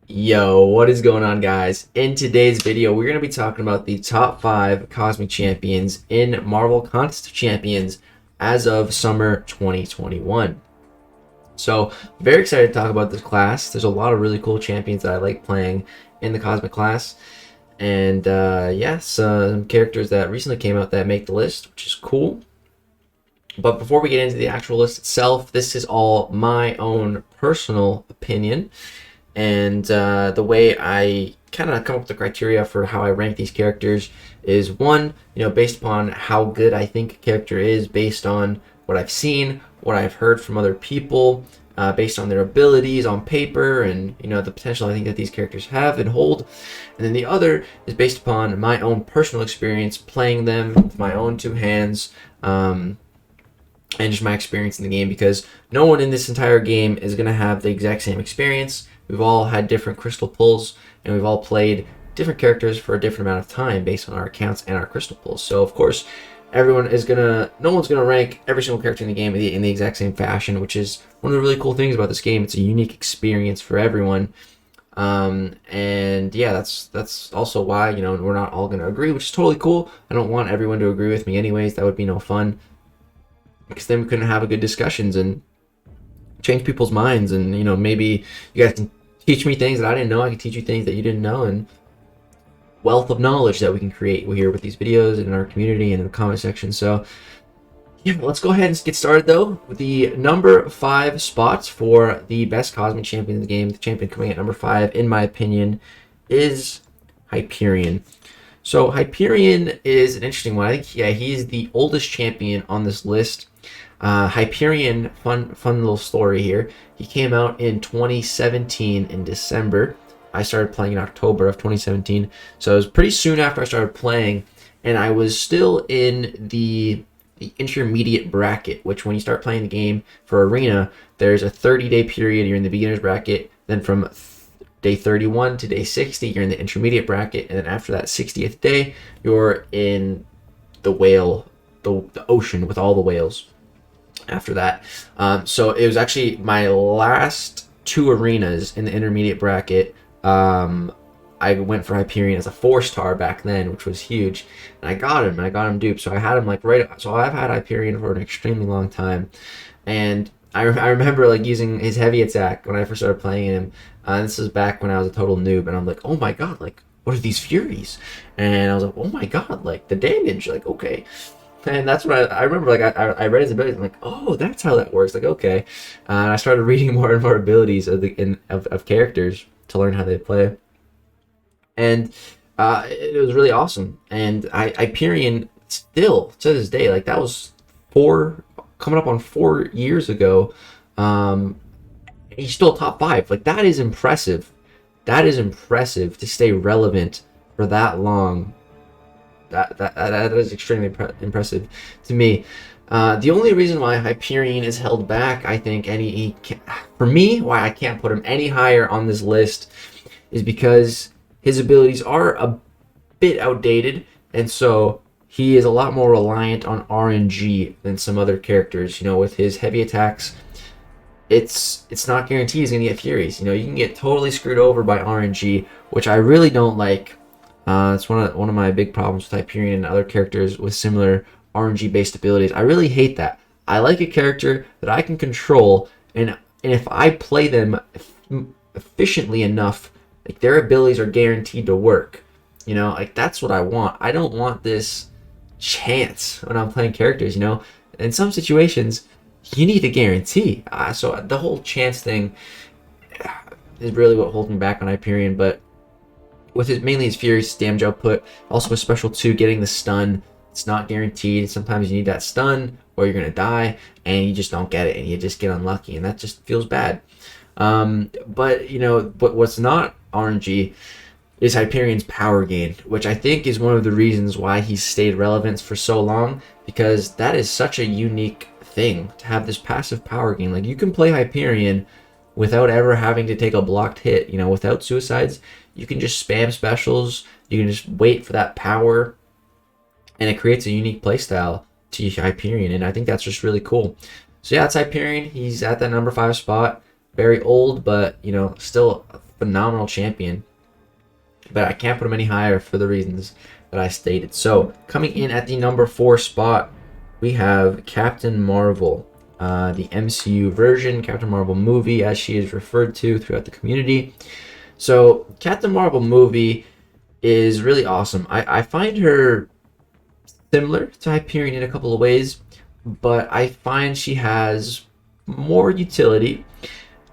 Yo, what is going on, guys? In today's video, we're going to be talking about the top 5 Cosmic Champions in Marvel Contest of Champions as of summer 2021. So, very excited to talk about this class. There's a lot of really cool champions that I like playing in the Cosmic class. And yeah, some characters that recently came out that make the list, which is cool. But before we get into the actual list itself, this is all my own personal opinion. And the way I kind of come up with the criteria for how I rank these characters is one, based upon how good I think a character is, based on what I've seen, what I've heard from other people, based on their abilities on paper, and the potential I think that these characters have and hold. And then the other is based upon my own personal experience playing them with my own two hands. And just my experience in the game, because no one in this entire game is going to have the exact same experience. We've all had different crystal pulls, and we've all played different characters for a different amount of time based on our accounts and our crystal pulls. So of course, no one's gonna rank every single character in the game in the exact same fashion, which is one of the really cool things about this game. It's a unique experience for everyone. And yeah, that's also why, we're not all gonna agree, which is totally cool. I don't want everyone to agree with me anyways. That would be no fun, because then we couldn't have a good discussions and change people's minds. And maybe you guys can teach me things that I didn't know, I can teach you things that you didn't know, and wealth of knowledge that we can create here with these videos and in our community and in the comment section. So yeah, let's go ahead and get started though with the number 5 spots for the best Cosmic Champion in the game. The champion coming at number 5, in my opinion, is Hyperion. So Hyperion is an interesting one. I think, yeah, he's the oldest champion on this list. Hyperion, fun little story here. He came out in 2017 in December. I started playing in October of 2017, so it was pretty soon after I started playing, and I was still in the intermediate bracket, which when you start playing the game for Arena, there's a 30-day period. You're in the beginner's bracket. Then from day 31 to day 60, you're in the intermediate bracket, and then after that 60th day, you're in the ocean with all the whales. After that, so it was actually my last 2 arenas in the intermediate bracket. I went for Hyperion as a 4-star back then, which was huge, and I got him duped. So I had him so I've had Hyperion for an extremely long time, and I remember using his heavy attack when I first started playing him. This is back when I was a total noob, and I'm like, oh my god, what are these Furies? And I was like, oh my god, the damage, okay. And that's what I remember. I read his abilities. I'm like, oh, that's how that works. Okay. And I started reading more and more abilities of characters to learn how they play. And it was really awesome. And Hyperion, still to this day, that was coming up on 4 years ago. He's still top 5. That is impressive. That is impressive to stay relevant for that long. That is extremely impressive to me. The only reason why Hyperion is held back, I think, for me, why I can't put him any higher on this list, is because his abilities are a bit outdated, and so he is a lot more reliant on RNG than some other characters. With his heavy attacks, it's not guaranteed he's gonna get Furies. You can get totally screwed over by RNG, which I really don't like. It's one of my big problems with Hyperion and other characters with similar RNG-based abilities. I really hate that. I like a character that I can control, and if I play them efficiently enough, their abilities are guaranteed to work. That's what I want. I don't want this chance when I'm playing characters. In some situations, you need a guarantee. So the whole chance thing is really what holds me back on Hyperion, but with mainly his Fury's damage output, also a special 2, getting the stun. It's not guaranteed. Sometimes you need that stun or you're going to die, and you just don't get it, and you just get unlucky, and that just feels bad. But what's not RNG is Hyperion's power gain, which I think is one of the reasons why he's stayed relevant for so long, because that is such a unique thing to have this passive power gain. You can play Hyperion without ever having to take a blocked hit, without suicides. You can just spam specials, you can just wait for that power, and it creates a unique playstyle to Hyperion, and I think that's just really cool. So yeah, it's Hyperion. He's at that number 5 spot. Very old, but still phenomenal champion, but I can't put him any higher for the reasons that I stated. So coming in at the number 4 spot, we have Captain Marvel, the MCU version, Captain Marvel movie, as she is referred to throughout the community. So Captain Marvel movie is really awesome. I find her similar to Hyperion in a couple of ways, but I find she has more utility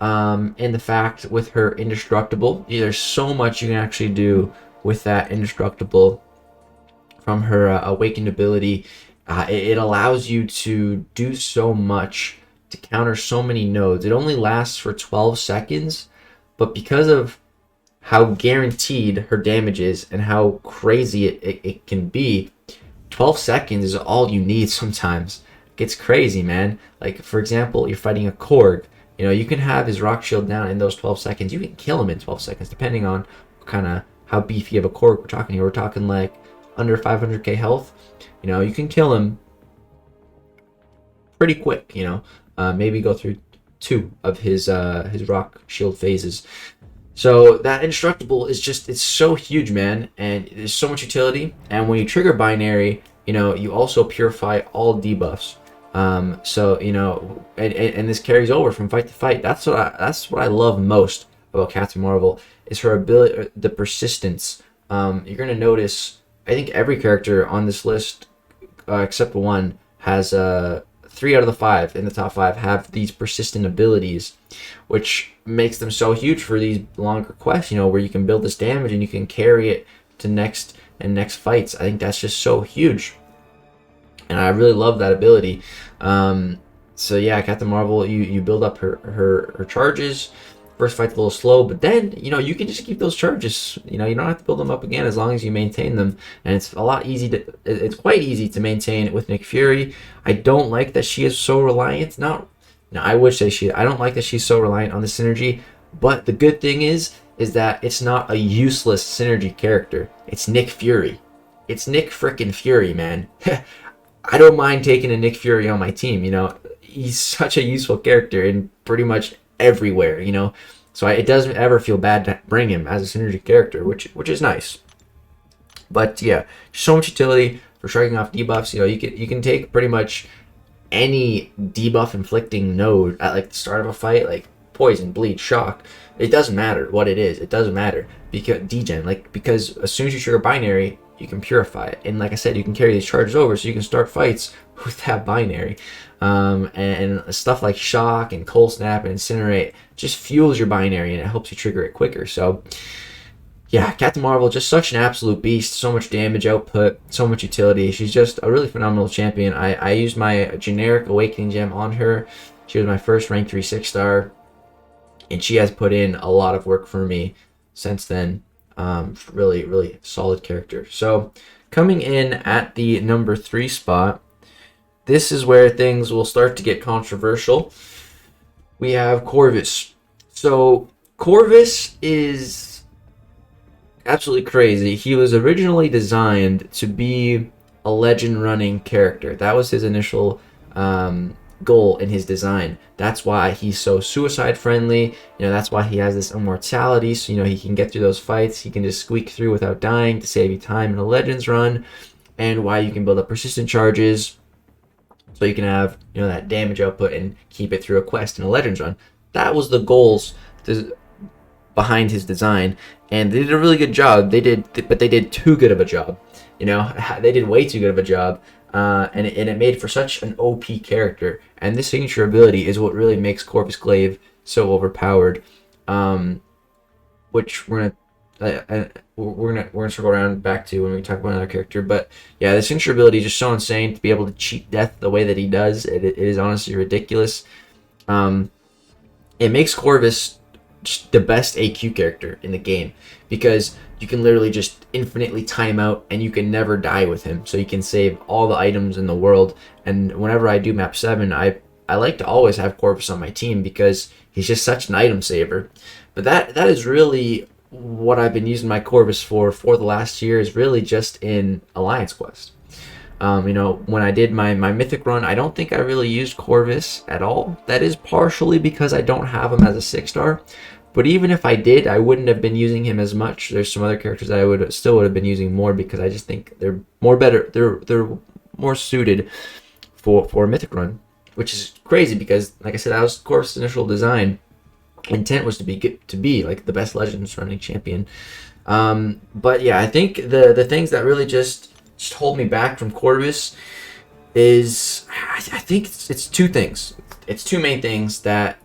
in the fact with her indestructible. There's so much you can actually do with that indestructible from her awakened ability. It allows you to do so much to counter so many nodes. It only lasts for 12 seconds, but because of how guaranteed her damage is and how crazy it can be, 12 seconds is all you need sometimes. It gets crazy, man. Like, for example, you're fighting a Korg. You know, you can have his rock shield down in those 12 seconds. You can kill him in 12 seconds, depending on kind of how beefy of a Korg we're talking here. We're talking like under 500k health. You know, you can kill him pretty quick, you know. Maybe go through 2 of his rock shield phases. So that indestructible is just, it's so huge, man, and there's so much utility. And when you trigger binary, you know, you also purify all debuffs. So, you know, and this carries over from fight to fight. That's what I love most about Captain Marvel, is her ability, the persistence. You're gonna notice, I think every character on this list, except one, has 3 out of the 5 in the top 5 have these persistent abilities, which makes them so huge for these longer quests, you know, where you can build this damage and you can carry it to next fights. I think that's just so huge, and I really love that ability. So yeah, Captain Marvel, you build up her charges. First fight's a little slow, but then, you know, you can just keep those charges. You know, you don't have to build them up again as long as you maintain them. And it's it's quite easy to maintain with Nick Fury. I don't like that she is so reliant. I would say I don't like that she's so reliant on the synergy, but the good thing is that it's not a useless synergy character. It's Nick Fury. It's Nick frickin' Fury, man. I don't mind taking a Nick Fury on my team, you know. He's such a useful character in pretty much everywhere, you know, so it doesn't ever feel bad to bring him as a synergy character, which is nice. But yeah, so much utility for striking off debuffs. You know, you can take pretty much any debuff inflicting node at like the start of a fight, like poison, bleed, shock. It doesn't matter what it is. It doesn't matter because because as soon as you trigger binary, you can purify it, and like I said, you can carry these charges over, so you can start fights with that binary. And stuff like shock and cold snap and incinerate just fuels your binary, and it helps you trigger it quicker. So yeah, Captain Marvel, just such an absolute beast. So much damage output, so much utility. She's just a really phenomenal champion. I used my generic awakening gem on her. She was my first rank 3 6-star, and she has put in a lot of work for me since then. Really solid character. So coming in at the number 3 spot, this is where things will start to get controversial. We have Corvus. So Corvus is absolutely crazy. He was originally designed to be a legend running character. That was his initial goal in his design. That's why he's so suicide friendly. You know, that's why he has this immortality, so you know he can get through those fights. He can just squeak through without dying to save you time in a legends run, and why you can build up persistent charges, so you can have, you know, that damage output and keep it through a quest in a legends run. That was the goals behind his design, and they did a really good job. But they did too good of a job. You know, they did way too good of a job. And it made for such an OP character, and this signature ability is what really makes Corvus Glaive so overpowered, which we're gonna circle around back to when we talk about another character. But yeah, the signature ability is just so insane to be able to cheat death the way that he does. It is honestly ridiculous. It makes Corvus just the best AQ character in the game, because you can literally just infinitely time out and you can never die with him. So you can save all the items in the world. And whenever I do map 7, I like to always have Corvus on my team because he's just such an item saver. But that is really what I've been using my Corvus for the last year, is really just in Alliance Quest. You know, when I did my Mythic run, I don't think I really used Corvus at all. That is partially because I don't have him as a 6-star. But even if I did, I wouldn't have been using him as much. There's some other characters that I would have been using more, because I just think they're more better. They're more suited for a Mythic run, which is crazy because, like I said, that was Corvus' initial design. Intent was to be like the best Legends running champion. But yeah, I think the things that really just hold me back from Corvus is, I think it's two things. It's two main things that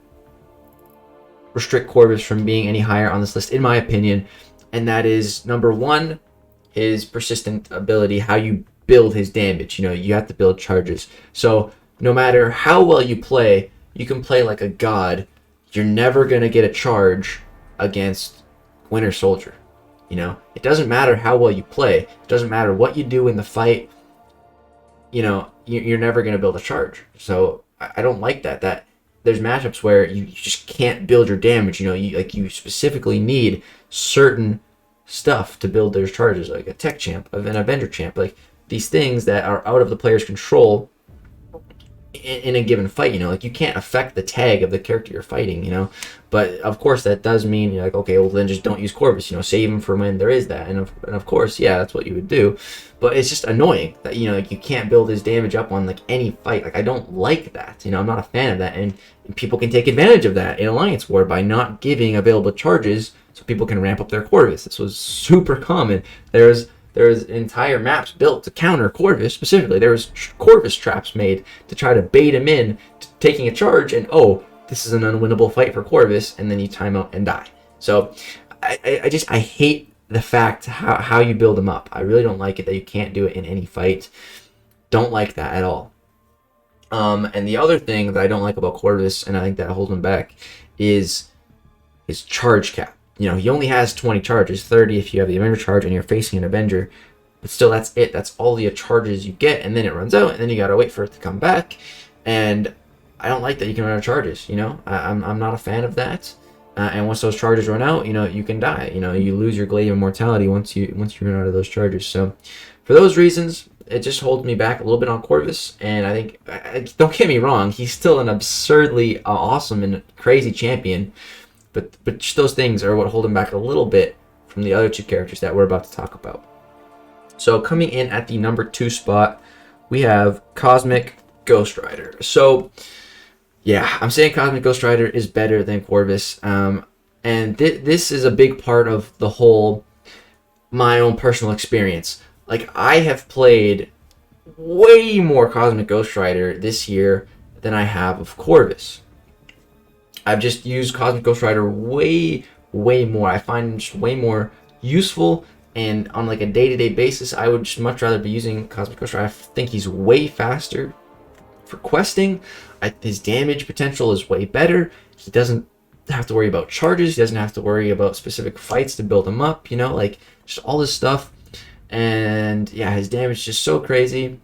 restrict Corvus from being any higher on this list, in my opinion. And that is, number one, his persistent ability, how you build his damage. You know, you have to build charges. So no matter how well you play, you can play like a god, you're never going to get a charge against Winter Soldier. You know, it doesn't matter how well you play. It doesn't matter what you do in the fight. You know, you're never going to build a charge. So I don't like that there's matchups where you just can't build your damage. You know, you specifically need certain stuff to build those charges, like a tech champ, an Avenger champ, like these things that are out of the player's control in a given fight. You know, like you can't affect the tag of the character you're fighting, you know. But of course that does mean you're like, okay, well then just don't use Corvus, you know, save him for when there is that. And of course, yeah, that's what you would do. But it's just annoying that, you know, like you can't build his damage up on like any fight. Like I don't like that, you know. I'm not a fan of that, and people can take advantage of that in Alliance War by not giving available charges so people can ramp up their Corvus. This was super common. There's entire maps built to counter Corvus specifically. There was Corvus traps made to try to bait him in to taking a charge, and oh, this is an unwinnable fight for Corvus, and then you time out and die. So I hate the fact how you build him up. I really don't like it that you can't do it in any fight. Don't like that at all. And the other thing that I don't like about Corvus, and I think that holds him back, is his charge cap. You know, he only has 20 charges, 30 if you have the Avenger charge and you're facing an Avenger. But still, that's it. That's all the charges you get, and then it runs out, and then you gotta wait for it to come back. And I don't like that you can run out of charges, you know? I'm not a fan of that. And once those charges run out, you know, you can die. You know, you lose your Glaive Immortality once you run out of those charges. So for those reasons, it just holds me back a little bit on Corvus. And I think, don't get me wrong, he's still an absurdly awesome and crazy champion. But just those things are what hold him back a little bit from the other two characters that we're about to talk about. So coming in at the number 2 spot, we have Cosmic Ghost Rider. So yeah, I'm saying Cosmic Ghost Rider is better than Corvus. And this is a big part of the whole, my own personal experience. Like, I have played way more Cosmic Ghost Rider this year than I have of Corvus. I've just used Cosmic Ghost Rider way more. I find him just way more useful, and on like a day-to-day basis, I would just much rather be using Cosmic Ghost Rider. I think he's way faster for questing. His damage potential is way better. He doesn't have to worry about charges. He doesn't have to worry about specific fights to build him up, you know, like just all this stuff. And yeah, his damage is just so crazy.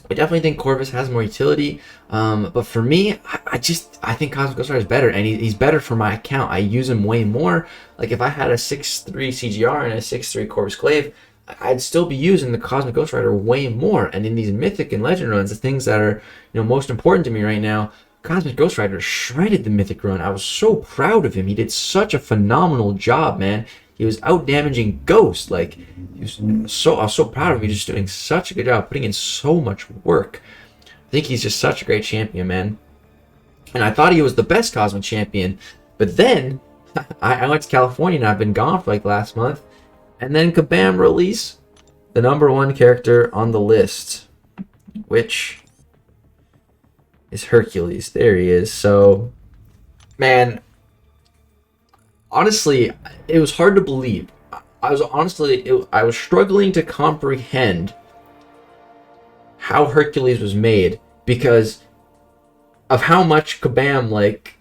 I definitely think Corvus has more utility, but for me, I think Cosmic Ghost Rider is better, and he's better for my account. I use him way more. Like if I had a 6.3 CGR and a 6.3 Corvus Glaive, I'd still be using the Cosmic Ghost Rider way more. And in these Mythic and Legend runs, the things that are, you know, most important to me right now, Cosmic Ghost Rider shredded the Mythic run. I was so proud of him. He did such a phenomenal job, man. He was out damaging Ghost. Like, I was so proud of him. He's just doing such a good job, putting in so much work. I think he's just such a great champion, man. And I thought he was the best Cosmic champion, but then I went to California and I've been gone for like last month, and then kabam, release the number 1 character on the list, which is Hercules. There he is. So, man, honestly, it was hard to believe. I was struggling to comprehend how Hercules was made because of how much Kabam, like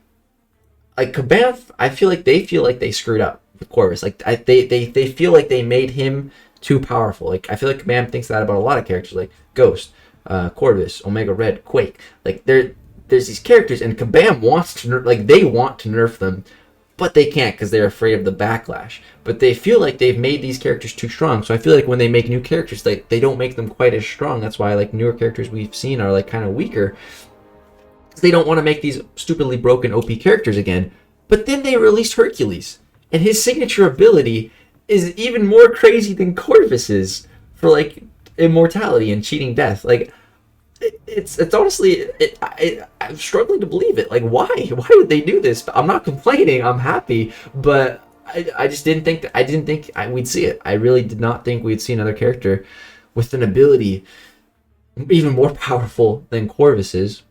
Kabam, I feel like they screwed up with Corvus. Like they feel like they made him too powerful. Like I feel like Kabam thinks that about a lot of characters, like Ghost, Corvus, Omega Red, Quake. Like there's these characters, and Kabam wants to they want to nerf them, but they can't because they're afraid of the backlash. But they feel like they've made these characters too strong. So I feel like when they make new characters, they don't make them quite as strong. That's why like newer characters we've seen are like kind of weaker. They don't want to make these stupidly broken OP characters again. But then they released Hercules, and his signature ability is even more crazy than Corvus's for like immortality and cheating death. Like it's honestly, I'm struggling to believe it. Like why would they do this? I'm not complaining. I'm happy, but I just didn't think we'd see it. I really did not think we'd see another character with an ability even more powerful than Corvus's.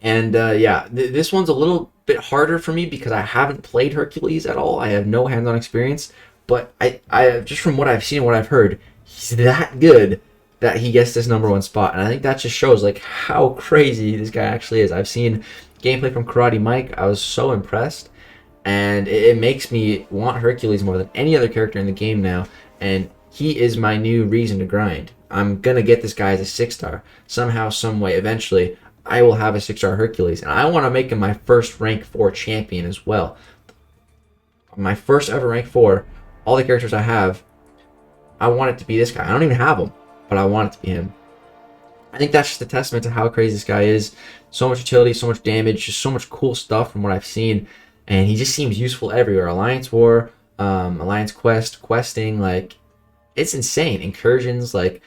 And yeah, this one's a little bit harder for me because I haven't played Hercules at all. I have no hands-on experience, but I just from what I've seen and what I've heard, he's that good that he gets this #1 spot. And I think that just shows like how crazy this guy actually is. I've seen gameplay from Karate Mike. I was so impressed, and it makes me want Hercules more than any other character in the game now. And he is my new reason to grind. I'm gonna get this guy as a 6-star somehow, some way. Eventually, I will have a 6-star Hercules, and I want to make him my first rank 4 champion as well. My first ever rank 4. All the characters I have, I want it to be this guy. I don't even have him, but I want it to be him. I think that's just a testament to how crazy this guy is. So much utility, so much damage, just so much cool stuff from what I've seen, and he just seems useful everywhere. Alliance War, Alliance Quest, questing, like it's insane. Incursions, like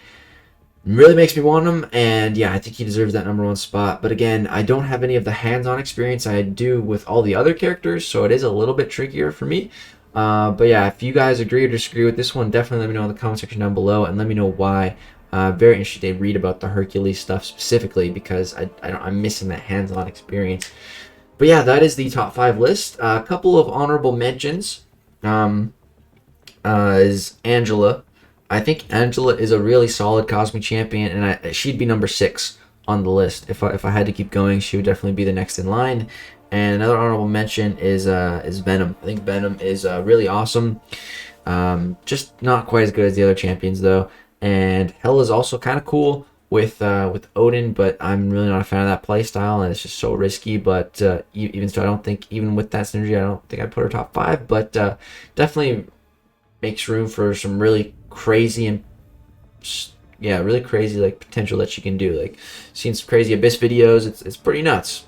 really makes me want him, and yeah, I think he deserves that #1 spot. But again, I don't have any of the hands-on experience I do with all the other characters, so it is a little bit trickier for me. But yeah, if you guys agree or disagree with this one, definitely let me know in the comment section down below, and let me know why. Very interested to read about the Hercules stuff specifically, because I'm missing that hands-on experience. But yeah, that is the top 5 list. A couple of honorable mentions is Angela. I think Angela is a really solid Cosmic Champion, and she'd be number 6 on the list. If I had to keep going, she would definitely be the next in line. And another honorable mention is Venom. I think Venom is really awesome. Just not quite as good as the other champions though. And Hell is also kind of cool with Odin, but I'm really not a fan of that playstyle, and it's just so risky. But even so, I don't think, even with that synergy, I don't think I'd put her top 5. But definitely makes room for some really crazy and really crazy like potential that she can do. Like seen some crazy Abyss videos. It's pretty nuts.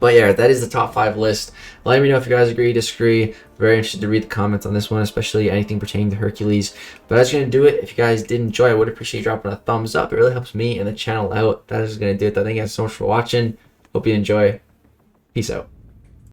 But yeah, that is the top 5 list. Let me know if you guys agree, disagree. Very interested to read the comments on this one, especially anything pertaining to Hercules. But that's going to do it. If you guys did enjoy, I would appreciate you dropping a thumbs up. It really helps me and the channel out. That is going to do it. Thank you guys so much for watching. Hope you enjoy. Peace out.